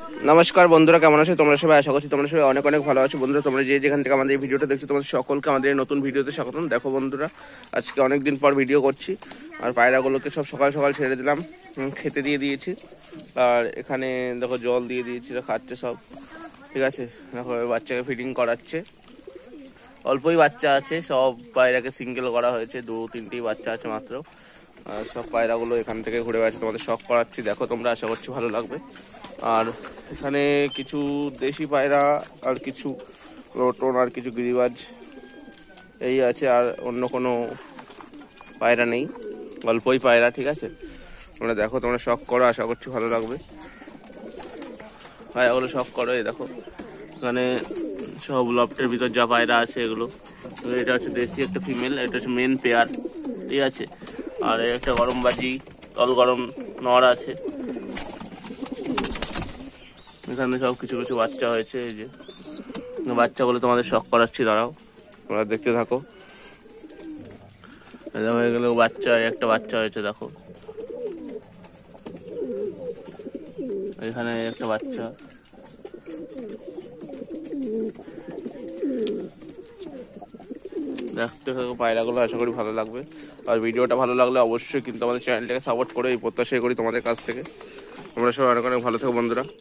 নমস্কার বন্ধুরা, কেমন আছো তোমরা সবাই? আশা করছি তোমরা সবাই অনেক অনেক ভালো আছো। বন্ধুরা, তোমরা যেখান থেকে আমাদের এই ভিডিওটা দেখছো, তোমাদের সকলকে আমাদের নতুন ভিডিওতে স্বাগতম। দেখো বন্ধুরা, আজকে অনেকদিন পর ভিডিও করছি। আর পায়রাগুলোকে সব সকাল সকাল ছেড়ে দিলাম, খেতে দিয়ে দিয়েছি। আর এখানে দেখো জল দিয়ে দিয়েছি, খাচ্ছে সব। ঠিক আছে, দেখো বাচ্চাকে ফিডিং করাচ্ছে। অল্পই বাচ্চা আছে, সব পায়রাকে সিঙ্গেল করা হয়েছে, 2-3টি বাচ্চা আছে মাত্র। আর সব পায়রাগুলো এখান থেকে ঘুরে বেড়াচ্ছে, তোমাদের শখ করাচ্ছি। দেখো তোমরা, আশা করছি ভালো লাগবে। আর এখানে কিছু দেশি পায়রা আর কিছু রোটন আর কিছু গিরিবাজ এই আছে, আর অন্য কোনো পায়রা নেই, অল্পই পায়রা। ঠিক আছে, তোমরা দেখো, তোমরা শখ করো, আশা করছি ভালো লাগবে। পায়রাগুলো শখ করো। এই দেখো, এখানে সব লফটের ভিতর যা পায়রা আছে এগুলো, এটা হচ্ছে দেশি একটা ফিমেল, এটা হচ্ছে মেন পেয়ার। ঠিক আছে, আর একটা গরম বাজি তল গরম নর আছে। এখানে সব কিছু কিছু বাচ্চা হয়েছে। এই যে বাচ্চাগুলো তোমাদের শখ করাচ্ছি, দাঁড়াও, তোমরা দেখতে থাকো। দেখো, এগুলো বাচ্চা, একটা বাচ্চা হয়েছে, দেখো এখানে একটা বাচ্চা। দেখতে থাকো পায়রাগুলো, আশা করি ভালো লাগবে। আর ভিডিওটা ভালো লাগলে অবশ্যই কিন্তু আমাদের চ্যানেলটাকে সাপোর্ট করে, এই প্রত্যাশাই করি তোমাদের কাছ থেকে। তোমরা সবাই অনেক অনেক ভালো থেকো বন্ধুরা।